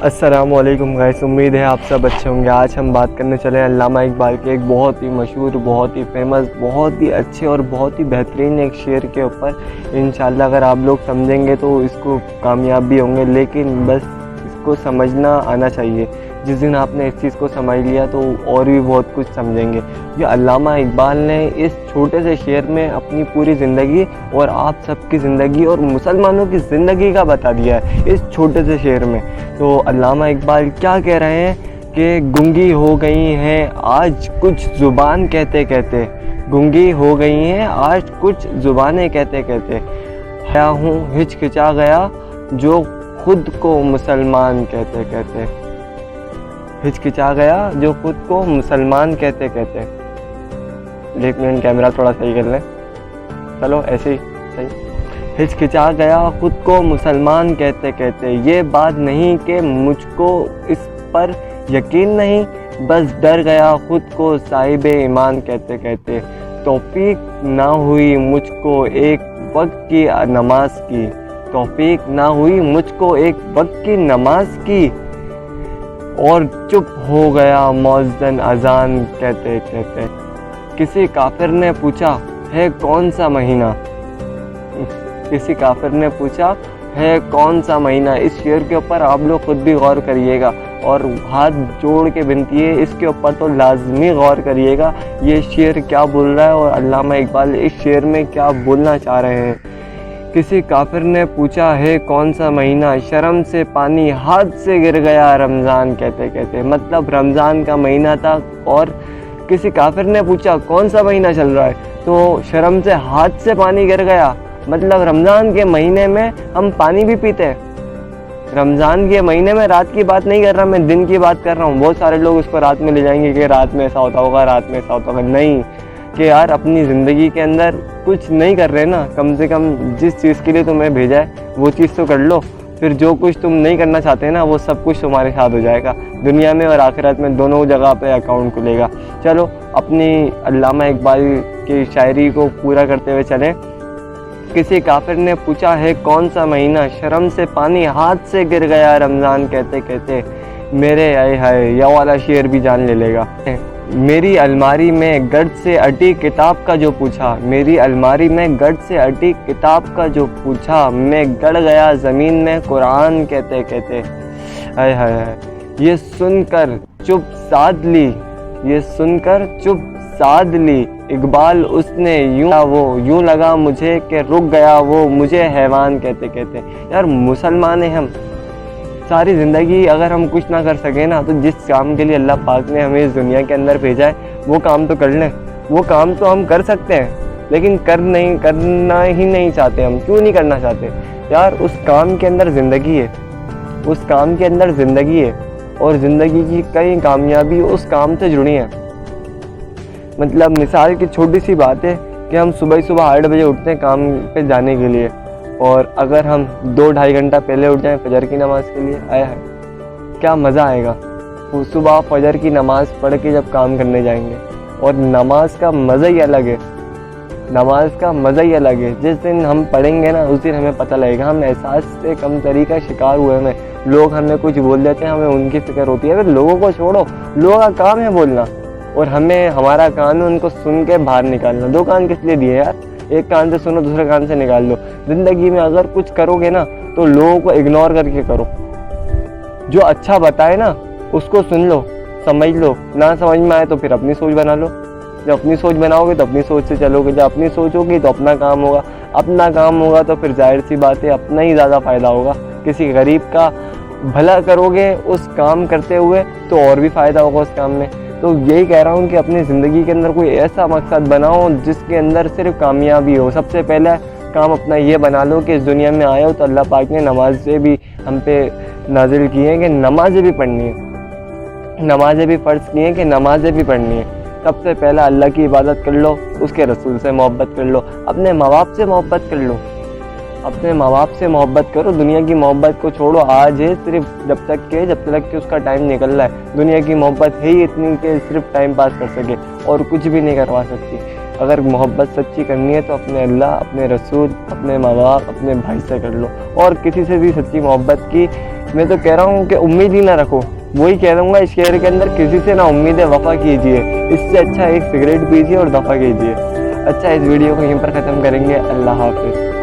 السلام علیکم گائس، امید ہے آپ سب اچھے ہوں گے۔ آج ہم بات کرنے چلے ہیں علامہ اقبال کے ایک بہت ہی مشہور، بہت ہی فیمس، بہت ہی اچھے اور بہت ہی بہترین ایک شعر کے اوپر۔ انشاءاللہ اگر آپ لوگ سمجھیں گے تو اس کو کامیاب بھی ہوں گے، لیکن بس اس کو سمجھنا آنا چاہیے۔ جس دن آپ نے اس چیز کو سمجھ لیا تو اور بھی بہت کچھ سمجھیں گے۔ جو علامہ اقبال نے اس چھوٹے سے شعر میں اپنی پوری زندگی اور آپ سب کی زندگی اور مسلمانوں کی زندگی کا بتا دیا ہے اس چھوٹے سے شعر میں۔ تو علامہ اقبال کیا کہہ رہے ہیں کہ گنگی ہو گئی ہیں آج کچھ زبان کہتے کہتے، گنگی ہو گئی ہیں آج کچھ زبانیں کہتے کہتے، حیا ہوں ہچکچا گیا جو خود کو مسلمان کہتے کہتے، ہچکچا گیا جو خود کو مسلمان کہتے کہتے۔ ایک منٹ کیمرہ تھوڑا صحیح کر لیں، چلو ایسے ہی صحیح۔ ہچکچا گیا خود کو مسلمان کہتے کہتے، یہ بات نہیں کہ مجھ کو اس پر یقین نہیں، بس ڈر گیا خود کو صاحب ایمان کہتے کہتے۔ توفیق نہ ہوئی مجھ کو ایک وقت کی نماز کی، توفیق نہ ہوئی مجھ کو ایک وقت کی نماز کی، اور چپ ہو گیا مؤذن اذان کہتے کہتے۔ کسی کافر نے پوچھا ہے کون سا مہینہ، کسی کافر نے پوچھا ہے کون سا مہینہ۔ اس شعر کے اوپر آپ لوگ خود بھی غور کریے گا اور ہاتھ جوڑ کے بنتی ہے اس کے اوپر تو لازمی غور کریے گا یہ شعر کیا بول رہا ہے اور علامہ اقبال اس شعر میں کیا بولنا چاہ رہے ہیں۔ کسی کافر نے پوچھا ہے کون سا مہینہ، شرم سے پانی ہاتھ سے گر گیا رمضان کہتے کہتے۔ مطلب رمضان کا مہینہ تھا اور کسی کافر نے پوچھا کون سا مہینہ چل رہا ہے تو شرم سے ہاتھ سے پانی گر گیا۔ مطلب رمضان کے مہینے میں ہم پانی بھی پیتے ہیں۔ رمضان کے مہینے میں رات کی بات نہیں کر رہا، میں دن کی بات کر رہا ہوں۔ بہت سارے لوگ اس کو رات میں لے جائیں گے کہ رات میں ایسا ہوتا ہوگا، رات میں ایسا ہوتا ہوگا۔ نہیں، کہ یار اپنی زندگی کے اندر کچھ نہیں کر رہے نا، کم سے کم جس چیز کے لیے تمہیں بھیجا ہے وہ چیز تو کر لو، پھر جو کچھ تم نہیں کرنا چاہتے نا وہ سب کچھ تمہارے ساتھ ہو جائے گا، دنیا میں اور آخرت میں دونوں جگہ پہ اکاؤنٹ کھلے گا۔ چلو اپنی علامہ اقبال کی شاعری کو پورا کرتے ہوئے چلیں۔ کسی کافر نے پوچھا ہے کون سا مہینہ، شرم سے پانی ہاتھ سے گر گیا رمضان کہتے کہتے۔ میرے آئے ہائے یہ والا شعر بھی جان لے گا۔ میری الماری میں گرد سے اٹی کتاب کا جو پوچھا، میری الماری میں گرد سے اٹی کتاب کا جو پوچھا، میں گڑ گیا زمین میں قرآن کہتے کہتے۔ ہائے ہائے یہ سن کر چپ سادھ لی، یہ سن کر چپ سادھ لی اقبال اس نے یوں لگا مجھے کہ رک گیا وہ مجھے حیوان کہتے کہتے۔ یار مسلمان ہیں ہم، ساری زندگی اگر ہم کچھ نہ کر سکیں نا تو جس کام کے لیے اللہ پاک نے ہمیں اس دنیا کے اندر بھیجا ہے وہ کام تو کر لیں۔ وہ کام تو ہم کر سکتے ہیں لیکن کرنا ہی نہیں چاہتے ہم۔ کیوں نہیں کرنا چاہتے؟ یار اس کام کے اندر زندگی ہے، اس کام کے اندر زندگی ہے اور زندگی کی کئی کامیابی اس کام سے جڑی ہیں۔ مطلب مثال کی چھوٹی سی بات ہے کہ ہم صبح 8 بجے اٹھتے ہیں کام پہ جانے کے لیے، اور اگر ہم 2-2.5 گھنٹہ پہلے اٹھ جائیں فجر کی نماز کے لیے، آیا ہے کیا مزہ آئے گا۔ صبح فجر کی نماز پڑھ کے جب کام کرنے جائیں گے، اور نماز کا مزہ ہی الگ ہے، نماز کا مزہ ہی الگ ہے۔ جس دن ہم پڑھیں گے نا اس دن ہمیں پتہ لگے گا۔ ہم احساس سے کم تری کا شکار ہوئے ہیں، لوگ ہمیں کچھ بول دیتے ہیں ہمیں ان کی فکر ہوتی ہے۔ لوگوں کو چھوڑو، لوگوں کا کام ہے بولنا اور ہمارا کام ہے ان کو سن کے باہر نکالنا۔ 2 کان کس لیے دیے یار؟ ایک کان سے سنو دوسرے کان سے نکال دو۔ زندگی میں اگر کچھ کرو گے نا تو لوگوں کو اگنور کر کے کرو، جو اچھا بتائے نا اس کو سن لو، سمجھ لو، نہ سمجھ میں آئے تو پھر اپنی سوچ بنا لو۔ جب اپنی سوچ بناؤ گے تو اپنی سوچ سے چلو گے، جب اپنی سوچ ہوگی تو اپنا کام ہوگا، اپنا کام ہوگا تو پھر ظاہر سی بات ہے اپنا ہی زیادہ فائدہ ہوگا۔ کسی غریب کا بھلا کرو گے اس کام کرتے ہوئے تو اور بھی فائدہ ہوگا اس کام میں۔ تو یہی کہہ رہا ہوں کہ اپنی زندگی کے اندر کوئی ایسا مقصد بناؤ جس کے اندر صرف کامیابی ہو۔ سب سے پہلا کام اپنا یہ بنا لو کہ اس دنیا میں آئے ہو تو اللہ پاک نے نمازیں بھی ہم پہ نازل کی ہیں کہ نمازیں بھی پڑھنی ہیں، نمازیں بھی فرض کی ہیں کہ نمازیں بھی پڑھنی ہیں۔ سب سے پہلا اللہ کی عبادت کر لو، اس کے رسول سے محبت کر لو، اپنے ماں باپ سے محبت کر لو، اپنے ماں باپ سے محبت کرو۔ دنیا کی محبت کو چھوڑو، آج ہے صرف جب تک کہ اس کا ٹائم نکل رہا ہے۔ دنیا کی محبت ہے ہی اتنی کہ صرف ٹائم پاس کر سکے اور کچھ بھی نہیں کروا سکتی۔ اگر محبت سچی کرنی ہے تو اپنے اللہ، اپنے رسول، اپنے ماں باپ، اپنے بھائی سے کر لو، اور کسی سے بھی سچی محبت کی میں تو کہہ رہا ہوں کہ امید ہی نہ رکھو. وہی کہہ دوں گا اس شعر کے اندر, کسی سے نہ امید وفا کیجیے, اس سے اچھا ایک سگریٹ پیجیے اور دفع کیجیے. اچھا اس ویڈیو کو یہیں پر ختم کریں گے. اللہ حافظ.